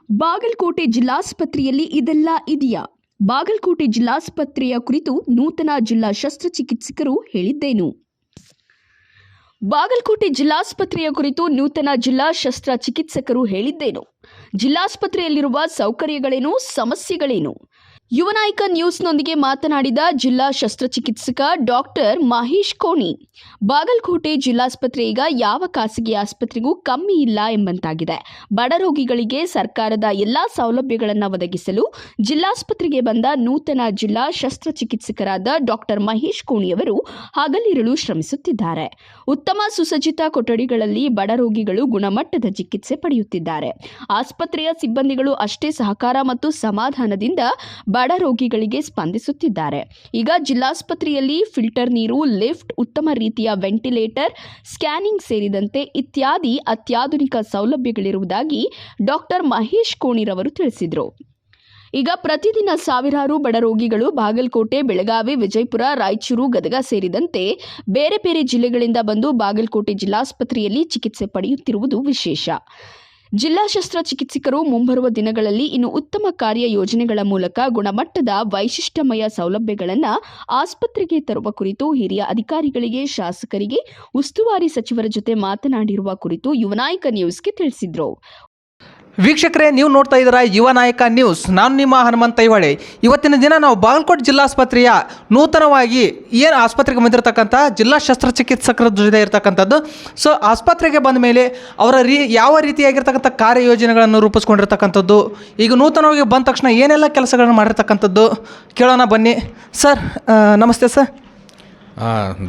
ಬಾಗಲಕೋಟೆ ಜಿಲ್ಲಾಸ್ಪತ್ರೆಯಲ್ಲಿ ಇದೆಲ್ಲ ಇದೆಯಾ? ಬಾಗಲಕೋಟೆ ಜಿಲ್ಲಾಸ್ಪತ್ರೆಯ ಕುರಿತು ನೂತನ ಜಿಲ್ಲಾ ಶಸ್ತ್ರಚಿಕಿತ್ಸಕರು ಹೇಳಿದ್ದೇನು? ಬಾಗಲಕೋಟೆ ಜಿಲ್ಲಾಸ್ಪತ್ರೆಯ ಕುರಿತು ನೂತನ ಜಿಲ್ಲಾ ಶಸ್ತ್ರಚಿಕಿತ್ಸಕರು ಹೇಳಿದ್ದೇನು? ಜಿಲ್ಲಾಸ್ಪತ್ರೆಯಲ್ಲಿರುವ ಸೌಕರ್ಯಗಳೇನು, ಸಮಸ್ಯೆಗಳೇನು? ಯುವನಾಯಕ ನ್ಯೂಸ್ನೊಂದಿಗೆ ಮಾತನಾಡಿದ ಜಿಲ್ಲಾ ಶಸ್ತ್ರಚಿಕಿತ್ಸಕ ಡಾಕ್ಟರ್ ಮಹೇಶ್ ಕೋಣಿ, ಬಾಗಲಕೋಟೆ ಜಿಲ್ಲಾಸ್ಪತ್ರೆ ಈಗ ಯಾವ ಖಾಸಗಿ ಆಸ್ಪತ್ರೆಗೂ ಕಮ್ಮಿ ಇಲ್ಲ ಎಂಬಂತಾಗಿದೆ. ಬಡ ರೋಗಿಗಳಿಗೆ ಸರ್ಕಾರದ ಎಲ್ಲಾ ಸೌಲಭ್ಯಗಳನ್ನು ಒದಗಿಸಲು ಜಿಲ್ಲಾಸ್ಪತ್ರೆಗೆ ಬಂದ ನೂತನ ಜಿಲ್ಲಾ ಶಸ್ತ್ರಚಿಕಿತ್ಸಕರಾದ ಡಾಕ್ಟರ್ ಮಹೇಶ್ ಕೋಣಿಯವರು ಹಗಲಿರುಳು ಶ್ರಮಿಸುತ್ತಿದ್ದಾರೆ. ಉತ್ತಮ ಸುಸಜ್ಜಿತ ಕೊಠಡಿಗಳಲ್ಲಿ ಬಡ ರೋಗಿಗಳು ಗುಣಮಟ್ಟದ ಚಿಕಿತ್ಸೆ ಪಡೆಯುತ್ತಿದ್ದಾರೆ. ಆಸ್ಪತ್ರೆಯ ಸಿಬ್ಬಂದಿಗಳು ಅಷ್ಟೇ ಸಹಕಾರ ಮತ್ತು ಸಮಾಧಾನದಿಂದ ಬಡ ರೋಗಿಗಳಿಗೆ ಸ್ಪಂದಿಸುತ್ತಿದ್ದಾರೆ. ಈಗ ಜಿಲ್ಲಾಸ್ಪತ್ರೆಯಲ್ಲಿ ಫಿಲ್ಟರ್ ನೀರು, ಲಿಫ್ಟ್, ಉತ್ತಮ ರೀತಿಯ ವೆಂಟಿಲೇಟರ್, ಸ್ಕ್ಯಾನಿಂಗ್ ಸೇರಿದಂತೆ ಇತ್ಯಾದಿ ಅತ್ಯಾಧುನಿಕ ಸೌಲಭ್ಯಗಳಿರುವುದಾಗಿ ಡಾಕ್ಟರ್ ಮಹೇಶ್ ಕೋಣಿರವರು ತಿಳಿಸಿದರು. ಈಗ ಪ್ರತಿದಿನ ಸಾವಿರಾರು ಬಡ ರೋಗಿಗಳು ಬಾಗಲಕೋಟೆ, ಬೆಳಗಾವಿ, ವಿಜಯಪುರ, ರಾಯಚೂರು, ಗದಗ ಸೇರಿದಂತೆ ಬೇರೆ ಬೇರೆ ಜಿಲ್ಲೆಗಳಿಂದ ಬಂದು ಬಾಗಲಕೋಟೆ ಜಿಲ್ಲಾಸ್ಪತ್ರೆಯಲ್ಲಿ ಚಿಕಿತ್ಸೆ ಪಡೆಯುತ್ತಿರುವುದು ವಿಶೇಷ. ಜಿಲ್ಲಾ ಶಸ್ತ್ರಚಿಕಿತ್ಸಕರು ಮುಂಬರುವ ದಿನಗಳಲ್ಲಿ ಇನ್ನು ಉತ್ತಮ ಕಾರ್ಯ ಯೋಜನೆಗಳ ಮೂಲಕ ಗುಣಮಟ್ಟದ ವೈಶಿಷ್ಟ್ಯಮಯ ಸೌಲಭ್ಯಗಳನ್ನು ಆಸ್ಪತ್ರೆಗೆ ತರುವ ಕುರಿತು ಹಿರಿಯ ಅಧಿಕಾರಿಗಳಿಗೆ, ಶಾಸಕರಿಗೆ, ಉಸ್ತುವಾರಿ ಸಚಿವರ ಜೊತೆ ಮಾತನಾಡಿರುವ ಕುರಿತು ಯುವನಾಯಕ ನ್ಯೂಸ್ಗೆ ತಿಳಿಸಿದರು. ವೀಕ್ಷಕರೇ, ನೀವು ನೋಡ್ತಾ ಇದ್ದೀರಾ ಯುವ ನಾಯಕ ನ್ಯೂಸ್. ನಾನು ನಿಮ್ಮ ಹನುಮಂತ ಐಹೊಳೆ. ಇವತ್ತಿನ ದಿನ ನಾವು ಬಾಗಲಕೋಟೆ ಜಿಲ್ಲಾಸ್ಪತ್ರೆಯ ನೂತನವಾಗಿ ಏನು ಆಸ್ಪತ್ರೆಗೆ ಬಂದಿರತಕ್ಕಂಥ ಜಿಲ್ಲಾ ಶಸ್ತ್ರಚಿಕಿತ್ಸಕರ ಜೊತೆ ಇರತಕ್ಕಂಥದ್ದು. ಸೊ ಆಸ್ಪತ್ರೆಗೆ ಬಂದ ಮೇಲೆ ಅವರ ಯಾವ ರೀತಿಯಾಗಿರ್ತಕ್ಕಂಥ ಕಾರ್ಯಯೋಜನೆಗಳನ್ನು ರೂಪಿಸ್ಕೊಂಡಿರ್ತಕ್ಕಂಥದ್ದು, ಈಗ ನೂತನವಾಗಿ ಬಂದ ತಕ್ಷಣ ಏನೆಲ್ಲ ಕೆಲಸಗಳನ್ನು ಮಾಡಿರ್ತಕ್ಕಂಥದ್ದು ಕೇಳೋಣ ಬನ್ನಿ. ಸರ್ ನಮಸ್ತೆ ಸರ್.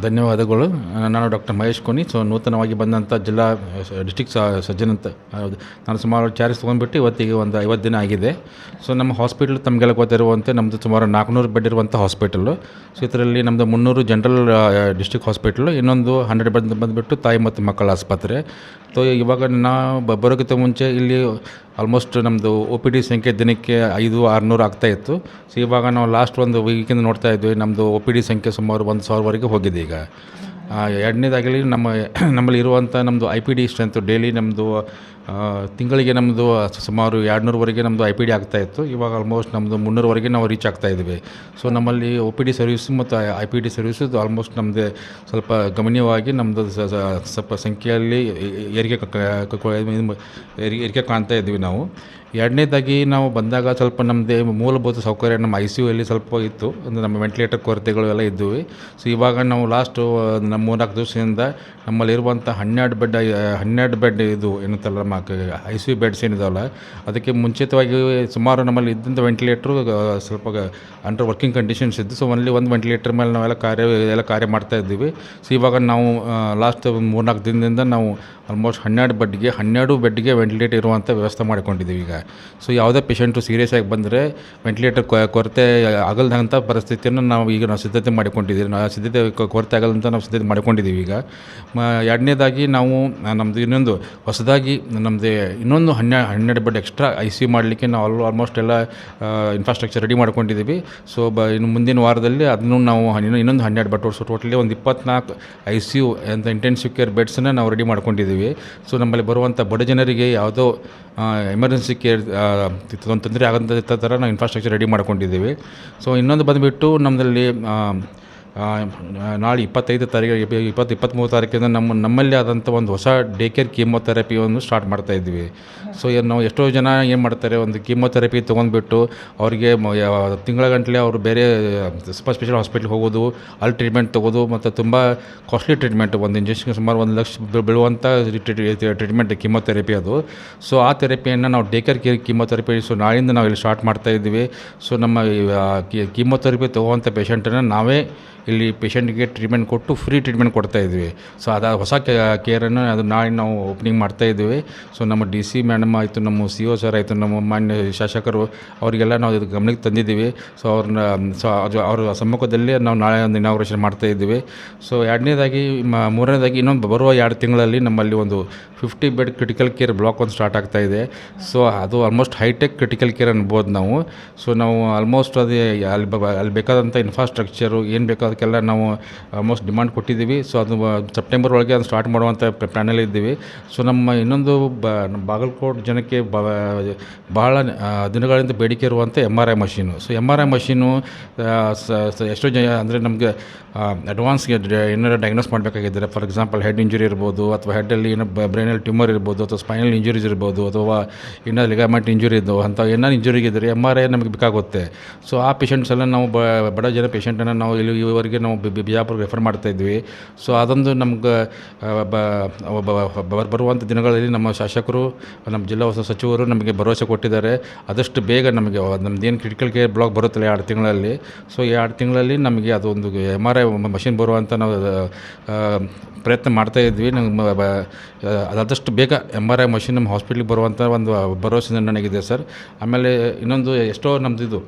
ಧನ್ಯವಾದಗಳು. ನಾನು ಡಾಕ್ಟರ್ ಮಹೇಶ್ ಕೋಣಿ. ಸೊ ನೂತನವಾಗಿ ಬಂದಂಥ ಜಿಲ್ಲಾ ಡಿಸ್ಟಿಕ್ ಸರ್ಜನ್ ಅಂತ ನಾನು ಸುಮಾರು ಚಾರ್ಜ್ ತೊಗೊಂಡ್ಬಿಟ್ಟು ಇವತ್ತಿಗೆ ಒಂದು 50 ದಿನ ಆಗಿದೆ. ಸೊ ನಮ್ಮ ಹಾಸ್ಪಿಟಲ್ ತಮಗೆಲ್ಲ ಗೊತ್ತಿರುವಂತೆ ನಮ್ಮದು ಸುಮಾರು 400 ಬೆಡ್ ಇರುವಂಥ ಹಾಸ್ಪಿಟಲು. ಸೊ ಇದರಲ್ಲಿ ನಮ್ಮದು 300 ಜನರಲ್ ಡಿಸ್ಟಿಕ್ ಹಾಸ್ಪಿಟಲು, ಇನ್ನೊಂದು 100 ಬೆಡ್ ಬಂದುಬಿಟ್ಟು ತಾಯಿ ಮತ್ತು ಮಕ್ಕಳ ಆಸ್ಪತ್ರೆ. ಸೊ ಇವಾಗ ನಾವು ಬರೋಕ್ಕಿಂತ ಮುಂಚೆ ಇಲ್ಲಿ ಆಲ್ಮೋಸ್ಟ್ ನಮ್ಮದು OPD ಸಂಖ್ಯೆ ದಿನಕ್ಕೆ 500-600 ಆಗ್ತಾಯಿತ್ತು. ಸೊ ಇವಾಗ ನಾವು ಲಾಸ್ಟ್ ಒಂದು ವೀಕಿಂದ ನೋಡ್ತಾ ಇದ್ವಿ, ನಮ್ಮದು OPD ಸಂಖ್ಯೆ ಸುಮಾರು 1000ವರೆಗೆ ಹೋಗಿದೆ ಈಗ. ಎರಡನೇದಾಗಲಿ ನಮ್ಮಲ್ಲಿ ಇರುವಂಥ ನಮ್ಮದು IPD ಸ್ಟ್ರೆಂತು ಡೈಲಿ ನಮ್ಮದು ತಿಂಗಳಿಗೆ ನಮ್ಮದು ಸುಮಾರು 200ವರೆಗೆ ನಮ್ಮದು IPD ಆಗ್ತಾಯಿತ್ತು. ಇವಾಗ ಆಲ್ಮೋಸ್ಟ್ ನಮ್ಮದು 300ವರೆಗೆ ನಾವು ರೀಚ್ ಆಗ್ತಾಯಿದ್ವಿ. ಸೊ ನಮ್ಮಲ್ಲಿ OPD ಸರ್ವಿಸ್ ಮತ್ತು IPD ಸರ್ವಿಸು ಆಲ್ಮೋಸ್ಟ್ ನಮ್ಮದು ಸ್ವಲ್ಪ ಗಮನೀಯವಾಗಿ ನಮ್ಮದು ಸ್ವಲ್ಪ ಸಂಖ್ಯೆಯಲ್ಲಿ ಏರಿಕೆ ಕಾಣ್ತಾ ಇದ್ವಿ ನಾವು. ಎರಡನೇದಾಗಿ ನಾವು ಬಂದಾಗ ಸ್ವಲ್ಪ ನಮ್ಮದೇ ಮೂಲಭೂತ ಸೌಕರ್ಯ ನಮ್ಮ ICUಯಲ್ಲಿ ಸ್ವಲ್ಪ ಇತ್ತು, ಅಂದರೆ ನಮ್ಮ ವೆಂಟಿಲೇಟರ್ ಕೊರತೆಗಳು ಎಲ್ಲ ಇದ್ದವು. ಸೊ ಇವಾಗ ನಾವು ಲಾಸ್ಟು ನಮ್ಮ 3-4 ದಿವಸದಿಂದ ನಮ್ಮಲ್ಲಿರುವಂಥ 12 ಬೆಡ್ ಇದು ಏನಂತಲ್ಲ ನಮ್ಮ ICU ಬೆಡ್ಸ್ ಏನಿದಾವಲ್ಲ, ಅದಕ್ಕೆ ಮುಂಚಿತವಾಗಿ ಸುಮಾರು ನಮ್ಮಲ್ಲಿ ಇದ್ದಂಥ ವೆಂಟಿಲೇಟ್ರು ಸ್ವಲ್ಪ ಅಂಡರ್ ವರ್ಕಿಂಗ್ ಕಂಡೀಷನ್ಸ್ ಇದ್ದು. ಸೊ ಓನ್ಲಿ ಒಂದು ವೆಂಟಿಲೇಟರ್ ಮೇಲೆ ನಾವೆಲ್ಲ ಕಾರ್ಯ ಮಾಡ್ತಾ ಇದ್ದೀವಿ. ಸೊ ಇವಾಗ ನಾವು ಲಾಸ್ಟ್ 3-4 ದಿನದಿಂದ ನಾವು ಆಲ್ಮೋಸ್ಟ್ 12 ಬೆಡ್ಗೆ ವೆಂಟಿಲೇಟರ್ ಇರುವಂಥ ವ್ಯವಸ್ಥೆ ಮಾಡಿಕೊಂಡಿದ್ದೀವಿ ಈಗ. ಸೊ ಯಾವುದೇ ಪೇಷಂಟು ಸೀರಿಯಸ್ ಆಗಿ ಬಂದರೆ ವೆಂಟಿಲೇಟರ್ ಕೊರತೆ ಆಗಲ್ದಂಥ ಪರಿಸ್ಥಿತಿಯನ್ನು ನಾವು ಸಿದ್ಧತೆ ಮಾಡಿಕೊಂಡಿದ್ದೀವಿ. ಕೊರತೆ ಆಗಲ್ಲಂತ ನಾವು ಸಿದ್ಧತೆ ಮಾಡಿಕೊಂಡಿದ್ದೀವಿ ಈಗ. ಎರಡನೇದಾಗಿ ನಾವು ನಮ್ಮದು ಇನ್ನೊಂದು ಹೊಸದಾಗಿ ನಮ್ಮದು ಇನ್ನೊಂದು 12 ಬೆಡ್ ಎಕ್ಸ್ಟ್ರಾ ICU ಮಾಡಲಿಕ್ಕೆ ನಾವು ಆಲ್ಮೋಸ್ಟ್ ಎಲ್ಲ ಇನ್ಫ್ರಾಸ್ಟ್ರಕ್ಚರ್ ರೆಡಿ ಮಾಡ್ಕೊಂಡಿದ್ದೀವಿ. ಸೊ ಇನ್ನು ಮುಂದಿನ ವಾರದಲ್ಲಿ ಅದನ್ನು ನಾವು ಇನ್ನೊಂದು 12 ಬೆಡ್, ಸೊ ಟೋಟಲಿ ಒಂದು 24 ICU ಅಂತ ಇಂಟೆನ್ಸಿವ್ ಕೇರ್ ಬೆಡ್ಸನ್ನು ನಾವು ರೆಡಿ ಮಾಡ್ಕೊಂಡಿದ್ದೀವಿ. ಸೊ ನಮ್ಮಲ್ಲಿ ಬರುವಂಥ ಬಡ ಜನರಿಗೆ ಯಾವುದೋ ಎಮರ್ಜೆನ್ಸಿ ಕೇರ್ ತೊಂದರೆ ಆಗಂಥ ಥರ ನಾವು ಇನ್ಫ್ರಾಸ್ಟ್ರಕ್ಚರ್ ರೆಡಿ ಮಾಡ್ಕೊಂಡಿದ್ದೀವಿ. ಸೊ ಇನ್ನೊಂದು ಬಂದುಬಿಟ್ಟು ನಮ್ಮಲ್ಲಿ ನಾಳೆ 25 ತಾರೀಕು 23 ತಾರೀಕಿಂದ ನಮ್ಮಲ್ಲಿ ಆದಂಥ ಒಂದು ಹೊಸ ಡೇ ಕೇರ್ ಕೀಮೋಥೆರಪಿಯನ್ನು ಸ್ಟಾರ್ಟ್ ಮಾಡ್ತಾಯಿದ್ವಿ. ಸೊ ನಾವು ಎಷ್ಟೋ ಜನ ಏನು ಮಾಡ್ತಾರೆ, ಒಂದು ಕೀಮೋಥೆರಪಿ ತೊಗೊಂಡ್ಬಿಟ್ಟು ಅವರಿಗೆ ತಿಂಗಳ ಅವರು ಬೇರೆ ಸ್ಪೆಷಲ್ ಹಾಸ್ಪಿಟ್ಲಿಗೆ ಹೋಗೋದು, ಅಲ್ಲಿ ಟ್ರೀಟ್ಮೆಂಟ್ ತೊಗೋದು, ಮತ್ತು ತುಂಬ ಕಾಸ್ಟ್ಲಿ ಟ್ರೀಟ್ಮೆಂಟ್, ಒಂದು ಇಂಜೆಕ್ಷನ್ ಸುಮಾರು 1 ಲಕ್ಷ ಬೀಳುವಂಥ ಟ್ರೀಟ್ಮೆಂಟ್ ಕೀಮೋಥೆರಪಿ ಅದು. ಸೊ ಆ ಥೆರಪಿಯನ್ನು ನಾವು ಡೇ ಕೇರ್ ಕೀಮೋಥೆರಪಿ ಸೊ ನಾಳಿಂದ ನಾವು ಇಲ್ಲಿ ಸ್ಟಾರ್ಟ್ ಮಾಡ್ತಾಯಿದ್ದೀವಿ. ಸೊ ನಮ್ಮ ಕೀಮೋಥೆರಪಿ ತೊಗೋವಂಥ ಪೇಷಂಟನ್ನು ನಾವೇ ಇಲ್ಲಿ ಪೇಷಂಟ್ಗೆ ಟ್ರೀಟ್ಮೆಂಟ್ ಕೊಟ್ಟು ಫ್ರೀ ಟ್ರೀಟ್ಮೆಂಟ್ ಕೊಡ್ತಾಯಿದ್ವಿ. ಸೊ ಅದು ಹೊಸ ಕೇರನ್ನು ಅದು ನಾಳೆ ನಾವು ಓಪನಿಂಗ್ ಮಾಡ್ತಾಯಿದ್ದೀವಿ. ಸೊ ನಮ್ಮ DC ಮೇಡಮ್ ಆಯಿತು, ನಮ್ಮ CO ಸರ್ ಆಯಿತು, ನಮ್ಮ ಮಾನ್ಯ ಶಾಸಕರು ಅವರಿಗೆಲ್ಲ ನಾವು ಇದು ಗಮನಕ್ಕೆ ತಂದಿದ್ದೀವಿ. ಸೊ ಅವ್ರ ಸಮ್ಮುಖದಲ್ಲಿ ನಾವು ನಾಳೆ ಒಂದು ಇನಾಗ್ರೇಷನ್ ಮಾಡ್ತಾಯಿದ್ದೀವಿ. ಸೊ ಮೂರನೇದಾಗಿ ಇನ್ನೊಂದು ಬರುವ 2 ತಿಂಗಳಲ್ಲಿ ನಮ್ಮಲ್ಲಿ ಒಂದು 50 ಬೆಡ್ ಕ್ರಿಟಿಕಲ್ ಕೇರ್ ಬ್ಲಾಕ್ ಒಂದು ಸ್ಟಾರ್ಟ್ ಆಗ್ತಾಯಿದೆ. ಸೊ ಅದು ಆಲ್ಮೋಸ್ಟ್ ಹೈಟೆಕ್ ಕ್ರಿಟಿಕಲ್ ಕೇರ್ ಅನ್ಬೋದು ನಾವು. ಸೊ ನಾವು ಆಲ್ಮೋಸ್ಟ್ ಅಲ್ಲಿ ಬೇಕಾದಂಥ ಇನ್ಫ್ರಾಸ್ಟ್ರಕ್ಚರು ಏನು ಬೇಕಾದ ಅದಕ್ಕೆಲ್ಲ ನಾವು ಆಲ್ಮೋಸ್ಟ್ ಡಿಮಾಂಡ್ ಕೊಟ್ಟಿದ್ದೀವಿ. ಸೊ ಅದು ಸೆಪ್ಟೆಂಬರ್ ಒಳಗೆ ಅದು ಸ್ಟಾರ್ಟ್ ಮಾಡುವಂಥ ಪ್ಲ್ಯಾನಲ್ಲಿ ಇದ್ದೀವಿ. ಸೊ ನಮ್ಮ ಇನ್ನೊಂದು ನಮ್ಮ ಬಾಗಲಕೋಟೆ ಜನಕ್ಕೆ ಬಹಳ ದಿನಗಳಿಂದ ಬೇಡಿಕೆ ಇರುವಂಥ MRI machine. So MRI machine ಎಷ್ಟೋ ಜನ ಅಂದರೆ ನಮಗೆ ಅಡ್ವಾನ್ಸ್ಗೆ ಏನಾರು ಡಯಾಗ್ನೋಸ್ ಮಾಡಬೇಕಾಗಿದ್ದರೆ, ಫಾರ್ ಎಕ್ಸಾಂಪಲ್ ಹೆಡ್ ಇಂಜುರಿ ಇರ್ಬೋದು, ಅಥವಾ ಹೆಡ್ಡಲ್ಲಿ ಏನೋ ಬ್ರೈನಲ್ಲಿ ಟ್ಯೂಮರ್ ಇರ್ಬೋದು, ಅಥವಾ ಸ್ಪೈನಲ್ ಇಂಜುರೀಸ್ ಇರ್ಬೋದು, ಅಥವಾ ಇನ್ನೂ ಲಿಗಾಮೆಂಟ್ ಇಂಜುರಿ ಇದ್ದು ಅಂಥ ಏನಾರು ಇಂಜುರಿಗಿದ್ದರೆ MRI ನಮಗೆ ಬೇಕಾಗುತ್ತೆ. ಸೊ ಆ ಪೇಷಂಟ್ಸ್ ಎಲ್ಲ ನಾವು ಬಡ ಜನ ಪೇಷಂಟನ್ನು ನಾವು ಇವರಿಗೆ ನಾವು ಬಿಜಾಪುರ ರೆಫರ್ ಮಾಡ್ತಾಯಿದ್ವಿ. ಸೊ ಅದೊಂದು ನಮ್ಗೆ ಬರುವಂಥ ದಿನಗಳಲ್ಲಿ ನಮ್ಮ ಶಾಸಕರು, ನಮ್ಮ ಜಿಲ್ಲಾ ಸಚಿವರು ನಮಗೆ ಭರವಸೆ ಕೊಟ್ಟಿದ್ದಾರೆ. ಆದಷ್ಟು ಬೇಗ ನಮಗೆ ನಮ್ಮದೇನು ಕ್ರಿಟಿಕಲ್ ಕೇರ್ ಬ್ಲಾಕ್ ಬರುತ್ತಲ್ಲ 2 ತಿಂಗಳಲ್ಲಿ, ಸೊ 2 ತಿಂಗಳಲ್ಲಿ ನಮಗೆ ಅದೊಂದು MRI ಮಷಿನ್ ಬರುವಂಥ ನಾವು ಪ್ರಯತ್ನ ಮಾಡ್ತಾಯಿದ್ವಿ. ನಂಗೆ ಆದಷ್ಟು ಬೇಗ MRI ಮಷಿನ್ ನಮ್ಮ ಹಾಸ್ಪಿಟ್ಲಿಗೆ ಬರುವಂಥ ಒಂದು ಭರವಸೆ ನನಗಿದೆ ಸರ್. ಆಮೇಲೆ ಇನ್ನೊಂದು ಎಷ್ಟೋ ನಮ್ಮದು ಇದು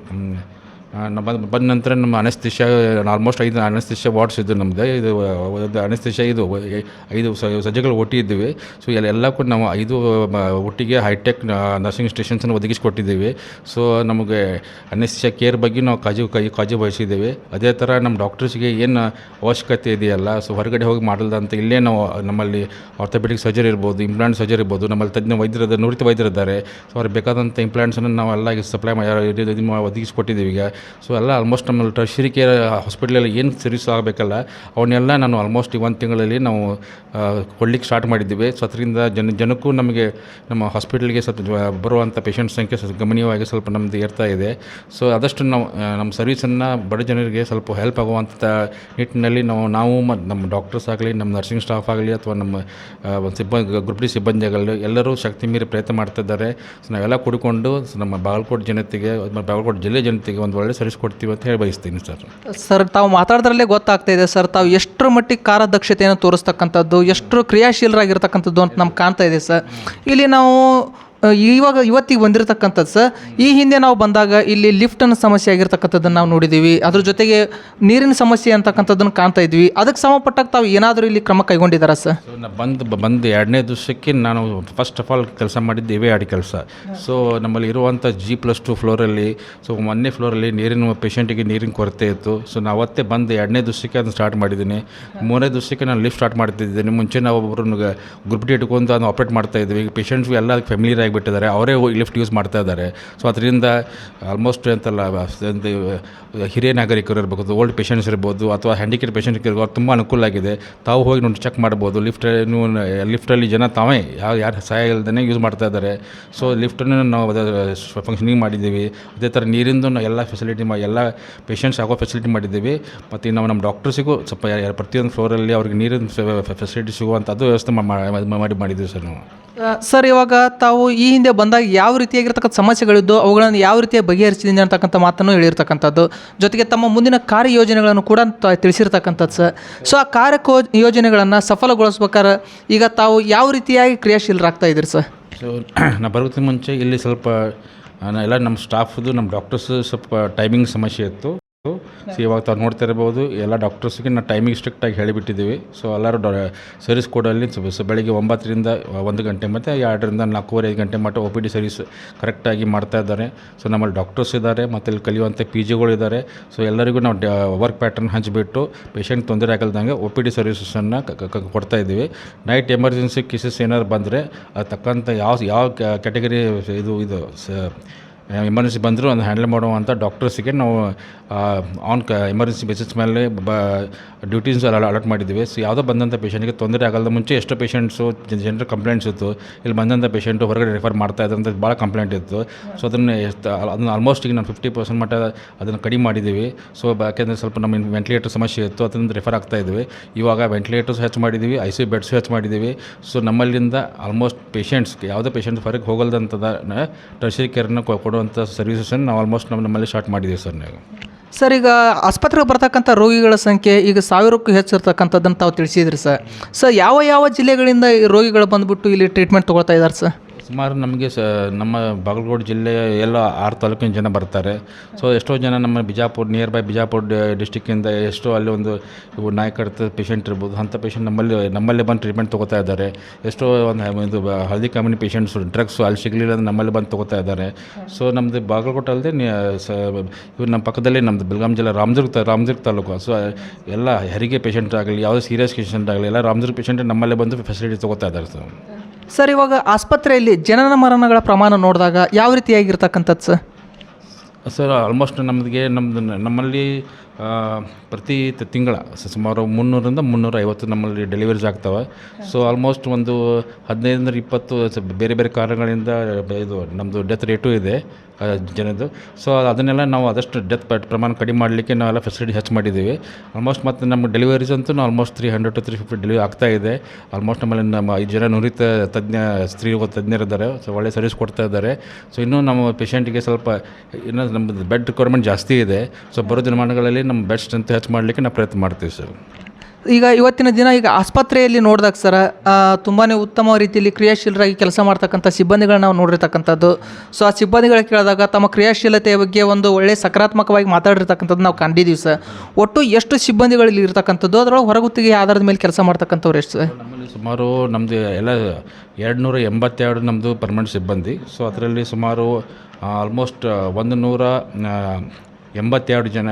ಬಂದ ನಂತರ ನಮ್ಮ ಅನೆಸ್ಥಿಷಿಯಾ ಆಲ್ಮೋಸ್ಟ್ 5 ಅನೆಸ್ಥಿಷಿಯಾ ವಾರ್ಡ್ಸ್ ಇದ್ದು ನಮ್ಮದು. ಇದು ಅನೆಸ್ಥಿಷಿಯಾ ಇದು 5 ಸಜ್ಜೆಗಳು ಒಟ್ಟಿದ್ದೀವಿ. ಸೊ ಎಲ್ಲ ಕೂಡ ನಾವು 5 ಒಟ್ಟಿಗೆ ಹೈಟೆಕ್ ನರ್ಸಿಂಗ್ ಸ್ಟೇಷನ್ಸನ್ನು ಒದಗಿಸಿಕೊಟ್ಟಿದ್ದೀವಿ. ಸೊ ನಮಗೆ ಅನೆಸ್ಥಿಷಿಯಾ ಕೇರ್ ಬಗ್ಗೆ ನಾವು ಕಾಳಜಿ ವಹಿಸಿದ್ದೀವಿ. ಅದೇ ಥರ ನಮ್ಮ ಡಾಕ್ಟರ್ಸ್ಗೆ ಏನು ಅವಶ್ಯಕತೆ ಇದೆಯಲ್ಲ, ಸೊ ಹೊರಗಡೆ ಹೋಗಿ ಮಾಡಲ್ದಂತ ಇಲ್ಲೇ ನಾವು ನಮ್ಮಲ್ಲಿ ಆರ್ಥೋಪೆಡಿಕ್ ಸರ್ಜರಿ ಇರ್ಬೋದು, ಇಂಪ್ಲಾಂಟ್ ಸರ್ಜರಿ ಇರ್ಬೋದು, ನಮ್ಮಲ್ಲಿ ತಜ್ಞ ವೈದ್ಯರಿದ್ದಾರೆ, ನುರಿತ ವೈದ್ಯರಿದ್ದಾರೆ. ಸೊ ಅವ್ರಿಗೆ ಬೇಕಾದಂಥ ಇಂಪ್ಲಾಂಟ್ಸನ್ನು ನಾವು ಎಲ್ಲ ಸಪ್ಲೈ ಒದಗಿಸ್ಕೊಟ್ಟಿದ್ದೀವಿ ಈಗ. ಸೊ ಎಲ್ಲ ಆಲ್ಮೋಸ್ಟ್ ನಮ್ಮಲ್ಲಿ ಟರ್ಷರಿ ಕೇರ್ ಹಾಸ್ಪಿಟ್ಲಲ್ಲಿ ಏನು ಸರ್ವಿಸ್ ಆಗಬೇಕಲ್ಲ ಅವನ್ನೆಲ್ಲ ನಾನು ಆಲ್ಮೋಸ್ಟ್ 1 ತಿಂಗಳಲ್ಲಿ ನಾವು ಕೊಡ್ಲಿಕ್ಕೆ ಸ್ಟಾರ್ಟ್ ಮಾಡಿದ್ದೀವಿ. ಸೊ ಅದರಿಂದ ಜನಕ್ಕೂ ನಮಗೆ ನಮ್ಮ ಹಾಸ್ಪಿಟಲ್ಗೆ ಸ್ವಲ್ಪ ಬರುವಂಥ ಪೇಷಂಟ್ ಸಂಖ್ಯೆ ಗಮನೀಯವಾಗಿ ಸ್ವಲ್ಪ ನಮ್ಮದು ಏರ್ತಾ ಇದೆ. ಸೊ ಆದಷ್ಟು ನಾವು ನಮ್ಮ ಸರ್ವಿಸನ್ನು ಬಡ ಜನರಿಗೆ ಸ್ವಲ್ಪ ಹೆಲ್ಪ್ ಆಗುವಂಥ ನಿಟ್ಟಿನಲ್ಲಿ ನಾವು ಮತ್ತು ನಮ್ಮ ಡಾಕ್ಟರ್ಸ್ ಆಗಲಿ, ನಮ್ಮ ನರ್ಸಿಂಗ್ ಸ್ಟಾಫ್ ಆಗಲಿ, ಅಥವಾ ನಮ್ಮ ಗ್ರೂಪ್ ಡಿ ಸಿಬ್ಬಂದಿಗಳು ಎಲ್ಲರೂ ಶಕ್ತಿ ಮೀರಿ ಪ್ರಯತ್ನ ಮಾಡ್ತಿದ್ದಾರೆ. ಸೊ ನಾವೆಲ್ಲ ಕೂಡಿಕೊಂಡು ನಮ್ಮ ಬಾಗಲಕೋಟೆ ಜನತೆಗೆ, ಬಾಗಲಕೋಟೆ ಜಿಲ್ಲೆ ಜನತೆಗೆ ಒಂದು ಒಳ್ಳೆ ಸರ್ವಿಸ್ ಕೊಡ್ತೀವಿ ಅಂತ ಹೇಳಿ ಬಯಸ್ತೀನಿ ಸರ್. ಸರ್, ತಾವು ಮಾತಾಡೋದ್ರಲ್ಲೇ ಗೊತ್ತಾಗ್ತಾ ಇದೆ ಸರ್, ತಾವು ಎಷ್ಟರ ಮಟ್ಟಿಗೆ ಕಾರ್ಯದಕ್ಷತೆಯನ್ನು ತೋರಿಸ್ತಕ್ಕಂಥದ್ದು, ಎಷ್ಟು ಕ್ರಿಯಾಶೀಲರಾಗಿರ್ತಕ್ಕಂಥದ್ದು ಅಂತ ನಮ್ಗೆ ಕಾಣ್ತಾ ಇದೆ ಸರ್. ಇಲ್ಲಿ ನಾವು ಇವತ್ತಿಗೆ ಬಂದಿರತಕ್ಕಂಥದ್ದು ಸರ್, ಈ ಹಿಂದೆ ನಾವು ಬಂದಾಗ ಇಲ್ಲಿ ಲಿಫ್ಟನ್ನು ಸಮಸ್ಯೆ ಆಗಿರ್ತಕ್ಕಂಥದ್ದನ್ನು ನಾವು ನೋಡಿದ್ದೀವಿ. ಅದ್ರ ಜೊತೆಗೆ ನೀರಿನ ಸಮಸ್ಯೆ ಅಂತಕ್ಕಂಥದ್ದನ್ನು ಕಾಣ್ತಾ ಇದ್ವಿ. ಅದಕ್ಕೆ ಸಂಬಂಧಪಟ್ಟಾಗ ತಾವು ಏನಾದರೂ ಇಲ್ಲಿ ಕ್ರಮ ಕೈಗೊಂಡಿದ್ದಾರಾ ಸರ್? ಸೊ ನಾನು ಬಂದು 2ನೇ ದಿವಸಕ್ಕೆ ನಾನು ಫಸ್ಟ್ ಆಫ್ ಆಲ್ ಕೆಲಸ ಮಾಡಿದ್ದು AVRD ಕೆಲಸ. ಸೊ ನಮ್ಮಲ್ಲಿ ಇರುವಂಥ G+2 ಫ್ಲೋರಲ್ಲಿ, ಸೊ 1ನೇ ಫ್ಲೋರಲ್ಲಿ ಪೇಷಂಟಿಗೆ ನೀರಿನ ಕೊರತೆ ಇತ್ತು. ಸೊ ನಾವು ಅವತ್ತೇ ಬಂದು 2ನೇ ದಿವಸಕ್ಕೆ ಅದನ್ನು ಸ್ಟಾರ್ಟ್ ಮಾಡಿದ್ದೀನಿ. 3ನೇ ದಿವಸಕ್ಕೆ ನಾನು ಲಿಫ್ಟ್ ಸ್ಟಾರ್ಟ್ ಮಾಡ್ತಿದ್ದೀನಿ. ಮುಂಚೆ ನಾವು ಒಬ್ಬರನ್ನು ಗ್ರೂಪ್ ಡಿ ಇಟ್ಕೊಂಡು ಅದನ್ನು ಆಪ್ರೇಟ್ ಮಾಡ್ತಾಯಿದ್ವಿ. ಈಗ ಪೇಷಂಟ್ಸ್ಗೂ ಎಲ್ಲ ಫೆಮಿಲಿಯರ್ ಬಿಟ್ಟಿದ್ದಾರೆ, ಅವರೇ ಲಿಫ್ಟ್ ಯೂಸ್ ಮಾಡ್ತಾ ಇದ್ದಾರೆ. ಸೊ ಅದರಿಂದ ಆಲ್ಮೋಸ್ಟ್ ಅಂತಲ್ಲ ಹಿರಿಯ ನಾಗರಿಕರು ಇರ್ಬೋದು, ಓಲ್ಡ್ ಪೇಷಂಟ್ಸ್ ಇರ್ಬೋದು, ಅಥವಾ ಹ್ಯಾಂಡಿಕ್ಯಾಪ್ ಪೇಷಂಟ್ ಇರ್ಬೋದು, ತುಂಬ ಅನುಕೂಲ ಆಗಿದೆ. ತಾವು ಹೋಗಿ ನೋಡಿ ಚೆಕ್ ಮಾಡ್ಬೋದು. ಲಿಫ್ಟಲ್ಲಿ ಜನ ತಾವೇ ಯಾರು ಸಹಾಯ ಇಲ್ಲದೇ ಯೂಸ್ ಮಾಡ್ತಾ ಇದ್ದಾರೆ. ಸೊ ಲಿಫ್ಟನ್ನು ನಾವು ಫಂಕ್ಷನಿಂಗ್ ಮಾಡಿದ್ದೀವಿ. ಅದೇ ಥರ ನೀರಿಂದು ಎಲ್ಲ ಫೆಸಿಲಿಟಿ ಎಲ್ಲ ಪೇಷಂಟ್ಸ್ ಆಗೋ ಫೆಸಿಲಿಟಿ ಮಾಡಿದ್ದೀವಿ. ಮತ್ತು ನಾವು ನಮ್ಮ ಡಾಕ್ಟರ್ಸಿಗೂ ಸ್ವಲ್ಪ ಪ್ರತಿಯೊಂದು ಫ್ಲೋರಲ್ಲಿ ಅವ್ರಿಗೆ ನೀರಿನ ಫೆಸಿಲಿಟಿ ಸಿಗುವಂಥದ್ದು ವ್ಯವಸ್ಥೆ ಮಾಡಿದ್ದೀವಿ ಸರ್ ನಾವು. ಸರ್, ಇವಾಗ ತಾವು ಈ ಹಿಂದೆ ಬಂದಾಗ ಯಾವ ರೀತಿಯಾಗಿರ್ತಕ್ಕಂಥ ಸಮಸ್ಯೆಗಳಿದ್ದು ಅವುಗಳನ್ನು ಯಾವ ರೀತಿಯಾಗಿ ಬಗೆಹರಿಸಿದ್ದೀನಿ ಅಂತಕ್ಕಂಥ ಮಾತನ್ನು ಹೇಳಿರ್ತಕ್ಕಂಥದ್ದು, ಜೊತೆಗೆ ತಮ್ಮ ಮುಂದಿನ ಕಾರ್ಯ ಯೋಜನೆಗಳನ್ನು ಕೂಡ ತಿಳಿಸಿರ್ತಕ್ಕಂಥದ್ದು ಸರ್. ಸೊ ಆ ಕಾರ್ಯ ಯೋಜನೆಗಳನ್ನು ಸಫಲಗೊಳಿಸ್ಬೇಕಾದ್ರೆ ಈಗ ತಾವು ಯಾವ ರೀತಿಯಾಗಿ ಕ್ರಿಯಾಶೀಲರಾಗ್ತಾ ಇದ್ದೀರಿ ಸರ್? ಸೊ ನಾ ಬರೋದಕ್ಕೆ ಮುಂಚೆ ಇಲ್ಲಿ ಸ್ವಲ್ಪ ಎಲ್ಲ ನಮ್ಮ ಸ್ಟಾಫ್ದು, ನಮ್ಮ ಡಾಕ್ಟರ್ಸ್ ಸ್ವಲ್ಪ ಟೈಮಿಂಗ್ ಸಮಸ್ಯೆ ಇತ್ತು. ಸೊ ಇವಾಗ ತಾವು ನೋಡ್ತಾ ಇರ್ಬೋದು, ಎಲ್ಲ ಡಾಕ್ಟರ್ಸ್ಗೆ ನಾವು ಟೈಮಿಂಗ್ ಸ್ಟ್ರಿಕ್ಟಾಗಿ ಹೇಳಿಬಿಟ್ಟಿದ್ದೀವಿ. ಸೊ ಎಲ್ಲರೂ ಸರ್ವಿಸ್ ಕೋಡಲ್ಲಿ ಬೆಳಗ್ಗೆ 9ರಿಂದ 1 ಗಂಟೆ ಮತ್ತು 2ರಿಂದ 4:30-5 ಗಂಟೆ ಮಟ್ಟ OPD ಸರ್ವಿಸ್ ಕರೆಕ್ಟಾಗಿ ಮಾಡ್ತಾ ಇದ್ದಾರೆ. ಸೊ ನಮ್ಮಲ್ಲಿ ಡಾಕ್ಟರ್ಸ್ ಇದ್ದಾರೆ, ಮತ್ತು ಇಲ್ಲಿ ಕಲಿಯುವಂಥ PGಗಳು ಇದ್ದಾರೆ. ಸೊ ಎಲ್ಲರಿಗೂ ನಾವು ವರ್ಕ್ ಪ್ಯಾಟರ್ನ್ ಹಂಚಿಬಿಟ್ಟು ಪೇಷಂಟ್ ತೊಂದರೆ ಆಗಲ್ದಂಗೆ OPD ಸರ್ವಿಸನ್ನು ಕೊಡ್ತಾ ಇದ್ದೀವಿ. ನೈಟ್ ಎಮರ್ಜೆನ್ಸಿ ಕೇಸಸ್ ಏನಾದ್ರು ಬಂದರೆ ಅದು ತಕ್ಕಂಥ ಯಾವ ಕ್ಯಾಟಗರಿ ಇದು ಎಮರ್ಜೆನ್ಸಿ ಬಂದರೂ ಅದನ್ನು ಹ್ಯಾಂಡಲ್ ಮಾಡುವಂಥ ಡಾಕ್ಟರ್ಸಿಗೆ ನಾವು ಎಮರ್ಜೆನ್ಸಿ ಬೇಸಿಸ್ ಮೇಲೆ ಡ್ಯೂಟೀಸ್ ಅಲಾಟ್ ಮಾಡಿದ್ದೀವಿ. ಸೊ ಯಾವುದೋ ಬಂದಂಥ ಪೇಷಂಟ್ಗೆ ತೊಂದರೆ ಆಗಲ್ಲ. ಮುಂಚೆ ಎಷ್ಟೋ ಪೇಷಂಟ್ಸು ಜನರ ಕಂಪ್ಲೇಂಟ್ಸ್ ಇತ್ತು, ಇಲ್ಲಿ ಬಂದಂಥ ಪೇಷಂಟು ಹೊರಗಡೆ ರೆಫರ್ ಮಾಡ್ತಾ ಇದ್ದಂಥ ಭಾಳ ಕಂಪ್ಲೇಂಟ್ ಇತ್ತು. ಸೊ ಅದನ್ನು ಆಲ್ಮೋಸ್ಟ್ ಈಗ ನಾವು 50% ಮಟ್ಟ ಅದನ್ನು ಕಡಿಮೆ ಮಾಡಿದ್ದೀವಿ. ಸೊ ಯಾಕೆಂದರೆ ಸ್ವಲ್ಪ ನಮ್ಮ ವೆಂಟಿಲೇಟರ್ ಸಮಸ್ಯೆ ಇತ್ತು, ಅದನ್ನು ರೆಫರ್ ಆಗ್ತಾಯಿದ್ವಿ. ಇವಾಗ ವೆಂಟಿಲೇಟರ್ಸ್ ಹೆಚ್ಚು ಮಾಡಿದ್ದೀವಿ, ICU ಬೆಡ್ಸು ಹೆಚ್ಚು ಮಾಡಿದ್ದೀವಿ. ಸೊ ನಮ್ಮಲ್ಲಿಂದ ಆಲ್ಮೋಸ್ಟ್ ಪೇಷಂಟ್ಸ್ಗೆ ಯಾವುದೇ ಪೇಷಂಟ್ ಹೊರಗೆ ಹೋಗಲ್ದಂಥದ ಟರ್ಷರಿ ಕೇರ್ನ ಕೊಡುವಂಥ ಸರ್ವಿಸನ್ನು ನಾವು ಆಲ್ಮೋಸ್ಟ್ ನಮ್ಮಲ್ಲಿ ಸ್ಟಾರ್ಟ್ ಮಾಡಿದ್ದೀವಿ ಸರ್. ನಾವು ಸರ್, ಈಗ ಆಸ್ಪತ್ರೆಗೆ ಬರ್ತಕ್ಕಂಥ ರೋಗಿಗಳ ಸಂಖ್ಯೆ ಈಗ 1000ಕ್ಕೂ ಹೆಚ್ಚಿರ್ತಕ್ಕಂಥದ್ದನ್ನು ತಾವು ತಿಳಿಸಿದ್ರಿ ಸರ್. ಯಾವ ಜಿಲ್ಲೆಗಳಿಂದ ಈ ರೋಗಿಗಳು ಬಂದುಬಿಟ್ಟು ಇಲ್ಲಿ ಟ್ರೀಟ್ಮೆಂಟ್ ತೊಗೊಳ್ತಾ ಇದ್ದಾರೆ ಸರ್? ಸುಮಾರು ನಮಗೆ ನಮ್ಮ ಬಾಗಲಕೋಟೆ ಜಿಲ್ಲೆಯ ಎಲ್ಲ 6 ತಾಲೂಕಿನ ಜನ ಬರ್ತಾರೆ. ಸೊ ಎಷ್ಟೋ ಜನ ನಮ್ಮ ಬಿಜಾಪುರ ನಿಯರ್ ಬೈ ಬಿಜಾಪುರ ಡಿಸ್ಟಿಕ್ಕಿಂದ ಎಷ್ಟೋ ಅಲ್ಲಿ ಒಂದು ನಾಯಕರ ಪೇಷಂಟ್ ಇರ್ಬೋದು, ಅಂಥ ಪೇಷಂಟ್ ನಮ್ಮಲ್ಲೇ ಬಂದು ಟ್ರೀಟ್ಮೆಂಟ್ ತೊಗೋತಾ ಇದ್ದಾರೆ. ಎಷ್ಟೋ ಒಂದು ಹಳದಿ ಕಾಮಿನಿ ಪೇಷಂಟ್ಸ್ ಡ್ರಗ್ಸ್ ಅಲ್ಲಿ ಸಿಗಲಿಲ್ಲ ಅಂದ್ರೆ ನಮ್ಮಲ್ಲಿ ಬಂದು ತೊಗೋತಾ ಇದ್ದಾರೆ. ಸೊ ನಮ್ಮದು ಬಾಗಲಕೋಟೆ ಅಲ್ಲದೆ ಇವ್ರು ನಮ್ಮ ಪಕ್ಕದಲ್ಲಿ ನಮ್ಮದು ಬೆಳಗಾಂ ಜಿಲ್ಲೆ ರಾಮದುರ್ಗ ತಾಲೂಕು. ಸೊ ಎಲ್ಲ ಹೆರಿಗೆ ಪೇಷಂಟ್ ಆಗಲಿ, ಯಾವುದೇ ಸೀರಿಯಸ್ ಪೇಷಂಟ್ ಆಗಲಿ, ಎಲ್ಲ ರಾಮದುರ್ಗ ಪೇಷಂಟ್ ನಮ್ಮಲ್ಲೇ ಬಂದು ಫೆಸಿಲಿಟಿ ತೊಗೋತಾ ಇದ್ದಾರೆ ಸರ್. ಸರ್, ಇವಾಗ ಆಸ್ಪತ್ರೆಯಲ್ಲಿ ಜನನ ಮರಣಗಳ ಪ್ರಮಾಣ ನೋಡಿದಾಗ ಯಾವ ರೀತಿಯಾಗಿರ್ತಕ್ಕಂಥದ್ದು ಸರ್? ಸರ್ ಆಲ್ಮೋಸ್ಟ್ ನಮ್ಮಲ್ಲಿ ಪ್ರತಿ ತಿಂಗಳ ಸುಮಾರು 300ರಿಂದ 350 ನಮ್ಮಲ್ಲಿ ಡೆಲಿವರೀಸ್ ಆಗ್ತವೆ. ಸೊ ಆಲ್ಮೋಸ್ಟ್ ಒಂದು 15-20 ಬೇರೆ ಬೇರೆ ಕಾರಣಗಳಿಂದ ಇದು ನಮ್ಮದು ಡೆತ್ ರೇಟು ಇದೆ ಜನದ್ದು. ಸೊ ಅದನ್ನೆಲ್ಲ ನಾವು ಆದಷ್ಟು ಡೆತ್ ಪ್ರಮಾಣ ಕಡಿಮೆ ಮಾಡಲಿಕ್ಕೆ ನಾವೆಲ್ಲ ಫೆಸಿಲಿಟಿ ಹೆಚ್ಚು ಮಾಡಿದ್ದೀವಿ. ಆಲ್ಮೋಸ್ಟ್ ಮತ್ತು ನಮ್ಮ ಡೆಲಿವರೀಸ್ ಅಂತೂ ಆಲ್ಮೋಸ್ಟ್ 300 to 350 ಡೆಲಿವರಿ ಆಗ್ತಾ ಇದೆ. ಆಲ್ಮೋಸ್ಟ್ ನಮ್ಮಲ್ಲಿ ನಮ್ಮ 5 ಜನ ನುರಿತ ಸ್ತ್ರೀ ತಜ್ಞರಿದ್ದಾರೆ. ಸೊ ಒಳ್ಳೆ ಸರ್ವಿಸ್ ಕೊಡ್ತಾ ಇದ್ದಾರೆ. ಸೊ ಇನ್ನೂ ನಮ್ಮ ಪೇಷಂಟಿಗೆ ಸ್ವಲ್ಪ ಇನ್ನೂ ನಮ್ಮದು ಬೆಡ್ ರಿಕ್ವೈರ್ಮೆಂಟ್ ಜಾಸ್ತಿ ಇದೆ. ಸೊ ಬರೋ ದಿನಮಾನಗಳಲ್ಲಿ ನಮ್ಮ ಬೆಡ್ ಸ್ಟ್ರೆಂತ್ ಹೆಚ್ಚು ಮಾಡಲಿಕ್ಕೆ ನಾವು ಪ್ರಯತ್ನ ಮಾಡ್ತೀವಿ ಸರ್. ಈಗ ಇವತ್ತಿನ ದಿನ ಈಗ ಆಸ್ಪತ್ರೆಯಲ್ಲಿ ನೋಡಿದಾಗ ಸರ್, ತುಂಬಾ ಉತ್ತಮ ರೀತಿಯಲ್ಲಿ ಕ್ರಿಯಾಶೀಲರಾಗಿ ಕೆಲಸ ಮಾಡ್ತಕ್ಕಂಥ ಸಿಬ್ಬಂದಿಗಳನ್ನ ನಾವು ನೋಡಿರ್ತಕ್ಕಂಥದ್ದು. ಸೊ ಆ ಸಿಬ್ಬಂದಿಗಳ ಕೇಳಿದಾಗ ತಮ್ಮ ಕ್ರಿಯಾಶೀಲತೆಯ ಬಗ್ಗೆ ಒಂದು ಒಳ್ಳೆಯ ಸಕಾರಾತ್ಮಕವಾಗಿ ಮಾತಾಡಿರ್ತಕ್ಕಂಥದ್ದು ನಾವು ಕಂಡಿದ್ದೀವಿ ಸರ್. ಒಟ್ಟು ಎಷ್ಟು ಸಿಬ್ಬಂದಿಗಳಲ್ಲಿ ಇರ್ತಕ್ಕಂಥದ್ದು, ಅದರೊಳಗೆ ಹೊರಗುತ್ತಿಗೆ ಆಧಾರದ ಮೇಲೆ ಕೆಲಸ ಮಾಡ್ತಕ್ಕಂಥವ್ರು ಎಷ್ಟು ಸರ್? ನಮ್ಮಲ್ಲಿ ಸುಮಾರು ನಮ್ಮದು ಎಲ್ಲ 282 ನಮ್ಮದು ಪರ್ಮನೆಂಟ್ ಸಿಬ್ಬಂದಿ. ಸೊ ಅದರಲ್ಲಿ ಸುಮಾರು ಆಲ್ಮೋಸ್ಟ್ 182 ಜನ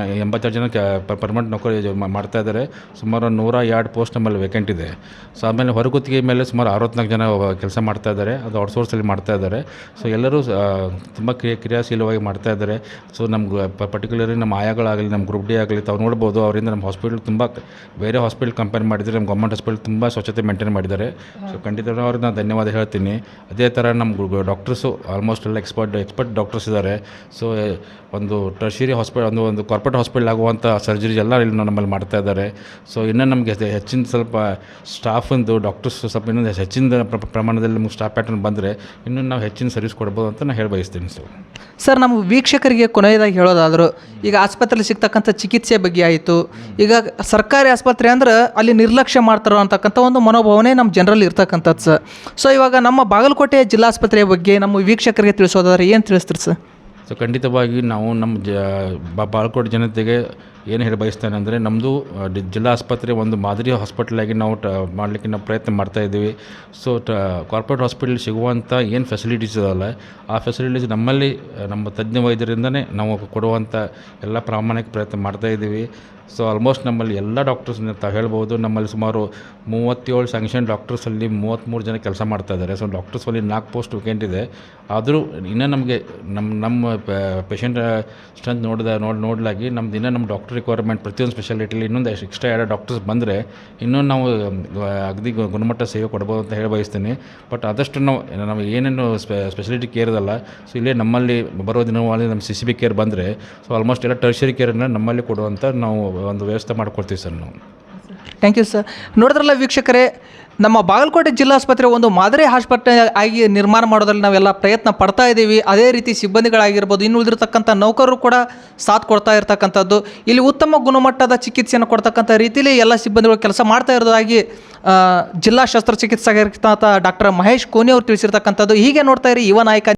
ಪರ್ಮನೆಂಟ್ ನೌಕರಿ ಮಾಡ್ತಾಯಿದ್ದಾರೆ. ಸುಮಾರು 102 ಪೋಸ್ಟ್ ನಮ್ಮಲ್ಲಿ ವೇಕೆಂಟ್ ಇದೆ. ಸೊ ಆಮೇಲೆ ಹೊರಗುತ್ತಿಗೆ ಮೇಲೆ ಸುಮಾರು 64 ಜನ ಕೆಲಸ ಮಾಡ್ತಾಯಿದ್ದಾರೆ. ಅದು ಔಟ್ಸೋರ್ಸಲ್ಲಿ ಮಾಡ್ತಾಯಿದ್ದಾರೆ. ಸೊ ಎಲ್ಲರೂ ತುಂಬ ಕ್ರಿಯಾಶೀಲವಾಗಿ ಮಾಡ್ತಾಯಿದ್ದಾರೆ. ಸೊ ನಮ್ಗೆ ಪರ್ಟಿಕ್ಯುಲರ್ಲಿ ನಮ್ಮ ಆಯಾಗಳಾಗಲಿ, ನಮ್ಮ ಗ್ರೂಪ್ ಡಿ ಆಗಲಿ ತಾವು ನೋಡ್ಬೋದು. ಅವರಿಂದ ನಮ್ಮ ಹಾಸ್ಪಿಟಲ್ ತುಂಬ ಬೇರೆ ಹಾಸ್ಪಿಟಲ್ ಕಂಪೇರ್ ಮಾಡಿದರೆ ನಮ್ಮ ಗೌರ್ಮೆಂಟ್ ಹಾಸ್ಪಿಟಲ್ ತುಂಬ ಸ್ವಚ್ಛತೆ ಮೇಂಟೈನ್ ಮಾಡಿದ್ದಾರೆ. ಸೊ ಖಂಡಿತವಾಗಿ ಅವ್ರಿಗೆ ನಾನು ಧನ್ಯವಾದ ಹೇಳ್ತೀನಿ. ಅದೇ ಥರ ನಮ್ಮ ಡಾಕ್ಟರ್ಸು ಆಲ್ಮೋಸ್ಟ್ ಎಲ್ಲ ಎಕ್ಸ್ಪರ್ಟ್ ಡಾಕ್ಟರ್ಸ್ ಇದ್ದಾರೆ. ಸೊ ಒಂದು ಟರ್ಷರಿ ಒಂದು ಕಾರ್ಪೊರೇಟ್ ಹಾಸ್ಪಿಟಲ್ ಆಗುವಂಥ ಸರ್ಜರೀಸ್ ಎಲ್ಲ ಇಲ್ಲಿ ನಮ್ಮಲ್ಲಿ ಮಾಡ್ತಾ ಇದ್ದಾರೆ. ಸೊ ಇನ್ನೂ ನಮಗೆ ಹೆಚ್ಚಿನ ಸ್ವಲ್ಪ ಸ್ಟಾಫಿಂದು ಡಾಕ್ಟರ್ಸ್ ಸ್ವಲ್ಪ ಇನ್ನೊಂದು ಹೆಚ್ಚಿನ ಪ್ರಮಾಣದಲ್ಲಿ ನಮಗೆ ಸ್ಟಾಫ್ ಪ್ಯಾಟರ್ನ್ ಬಂದರೆ ಇನ್ನೂ ನಾವು ಹೆಚ್ಚಿನ ಸರ್ವಿಸ್ ಕೊಡ್ಬೋದು ಅಂತ ನಾನು ಹೇಳಿ ಬಯಸ್ತೀನಿ ಸರ್. ನಮ್ಮ ವೀಕ್ಷಕರಿಗೆ ಕೊನೆಯದಾಗಿ ಹೇಳೋದಾದರೂ, ಈಗ ಆಸ್ಪತ್ರೆಯಲ್ಲಿ ಸಿಗ್ತಕ್ಕಂಥ ಚಿಕಿತ್ಸೆ ಬಗ್ಗೆ ಆಯಿತು. ಈಗ ಸರ್ಕಾರಿ ಆಸ್ಪತ್ರೆ ಅಂದ್ರೆ ಅಲ್ಲಿ ನಿರ್ಲಕ್ಷ್ಯ ಮಾಡ್ತಾರೋ ಅಂತಕ್ಕಂಥ ಒಂದು ಮನೋಭಾವನೆ ನಮ್ಮ ಜನರಲ್ಲಿ ಇರ್ತಕ್ಕಂಥದ್ದು ಸರ್. ಸೊ ಇವಾಗ ನಮ್ಮ ಬಾಗಲಕೋಟೆ ಜಿಲ್ಲಾಸ್ಪತ್ರೆಯ ಬಗ್ಗೆ ನಮ್ಮ ವೀಕ್ಷಕರಿಗೆ ತಿಳಿಸೋದಾದ್ರೆ ಏನು ತಿಳಿಸ್ತೀರಿ ಸರ್? ಸೊ ಖಂಡಿತವಾಗಿ ನಾವು ನಮ್ಮ ಬಾಗಲಕೋಟೆ ಜನತೆಗೆ ಏನು ಹೇಳಿ ಬಯಸ್ತೇನೆ ಅಂದರೆ, ನಮ್ಮದು ಜಿಲ್ಲಾ ಆಸ್ಪತ್ರೆ ಒಂದು ಮಾದರಿ ಹಾಸ್ಪಿಟಲಾಗಿ ನಾವು ಮಾಡಲಿಕ್ಕೆ ನಾವು ಪ್ರಯತ್ನ ಮಾಡ್ತಾಯಿದ್ದೀವಿ. ಸೊ ಕಾರ್ಪೊರೇಟ್ ಹಾಸ್ಪಿಟಲ್ ಸಿಗುವಂಥ ಏನು ಫೆಸಿಲಿಟೀಸ್ ಇದಲ್ಲ, ಆ ಫೆಸಿಲಿಟೀಸ್ ನಮ್ಮಲ್ಲಿ ನಮ್ಮ ತಜ್ಞ ವೈದ್ಯರಿಂದನೇ ನಾವು ಕೊಡುವಂಥ ಎಲ್ಲ ಪ್ರಾಮಾಣಿಕ ಪ್ರಯತ್ನ ಮಾಡ್ತಾಯಿದ್ದೀವಿ. ಸೊ ಆಲ್ಮೋಸ್ಟ್ ನಮ್ಮಲ್ಲಿ ಎಲ್ಲ ಡಾಕ್ಟರ್ಸ್ ತಾವು ಹೇಳ್ಬೋದು, ನಮ್ಮಲ್ಲಿ ಸುಮಾರು 37 ಸ್ಯಾಂಕ್ಷನ್ ಡಾಕ್ಟರ್ಸಲ್ಲಿ 33 ಜನ ಕೆಲಸ ಮಾಡ್ತಾಯಿದ್ದಾರೆ. ಸೊ ಡಾಕ್ಟರ್ಸಲ್ಲಿ 4 ಪೋಸ್ಟ್ ವೇಕೆಂಟ್ ಇದೆ. ಆದರೂ ಇನ್ನೂ ನಮಗೆ ನಮ್ಮ ಪೇಷಂಟ್ ಸ್ಟ್ರೆಂತ್ ನೋಡಲಾಗಿ ನಮ್ದು ಇನ್ನೂ ನಮ್ಮ ಡಾಕ್ಟರ್ ರಿಕ್ವೈರ್ಮೆಂಟ್ ಪ್ರತಿಯೊಂದು ಸ್ಪೆಷಾಲಿಟಿಲಿ ಇನ್ನೊಂದು ಎಕ್ಸ್ಟ್ರಾ 2 ಡಾಕ್ಟರ್ಸ್ ಬಂದರೆ ಇನ್ನೂ ನಾವು ಅಗದಿ ಗುಣಮಟ್ಟ ಸೇವೆ ಕೊಡ್ಬೋದು ಅಂತ ಹೇಳಿ ಬಯಸ್ತೀನಿ. ಬಟ್ ಆದಷ್ಟು ನಾವು ಏನೇನು ಸ್ಪೆಷಾಲಿಟಿ ಕೇರ್ ಇದಲ್ಲ, ಸೊ ಇಲ್ಲೇ ನಮ್ಮಲ್ಲಿ ಬರೋ ದಿನಗಳಲ್ಲಿ ನಮ್ಮ CCB ಕೇರ್ ಬಂದರೆ ಸೊ ಆಲ್ಮೋಸ್ಟ್ ಎಲ್ಲ ಟರ್ಷರಿ ಕೇರನ್ನು ನಮ್ಮಲ್ಲಿ ಕೊಡುವಂಥ ನಾವು ಒಂದು ವ್ಯವಸ್ಥೆ ಮಾಡಿಕೊಡ್ತೀವಿ ಸರ್ ನಾವು. Thank you sir. ನೋಡಿದ್ರಲ್ಲ ವೀಕ್ಷಕರೇ, ನಮ್ಮ ಬಾಗಲಕೋಟೆ ಜಿಲ್ಲಾಸ್ಪತ್ರೆ ಒಂದು ಮಾದರಿ ಹಾಸ್ಪಿಟಲ್ ಆಗಿ ನಿರ್ಮಾಣ ಮಾಡೋದ್ರಲ್ಲಿ ನಾವೆಲ್ಲ ಪ್ರಯತ್ನ ಪಡ್ತಾ ಇದ್ದೀವಿ. ಅದೇ ರೀತಿ ಸಿಬ್ಬಂದಿಗಳಾಗಿರ್ಬೋದು, ಇನ್ನು ಉಳಿದಿರ್ತಕ್ಕಂಥ ನೌಕರರು ಕೂಡ ಸಾಥ್ ಕೊಡ್ತಾ ಇರ್ತಕ್ಕಂಥದ್ದು. ಇಲ್ಲಿ ಉತ್ತಮ ಗುಣಮಟ್ಟದ ಚಿಕಿತ್ಸೆಯನ್ನು ಕೊಡ್ತಕ್ಕಂಥ ರೀತಿಯಲ್ಲಿ ಎಲ್ಲ ಸಿಬ್ಬಂದಿಗಳು ಕೆಲಸ ಮಾಡ್ತಾ ಇರೋದಾಗಿ ಜಿಲ್ಲಾ ಶಸ್ತ್ರಚಿಕಿತ್ಸಕ ಡಾಕ್ಟರ್ ಮಹೇಶ್ ಕೋನಿ ಅವರು ತಿಳಿಸಿರ್ತಕ್ಕಂಥದ್ದು. ಹೀಗೆ ನೋಡ್ತಾ ಇರಿ ಯುವ ನಾಯಕ.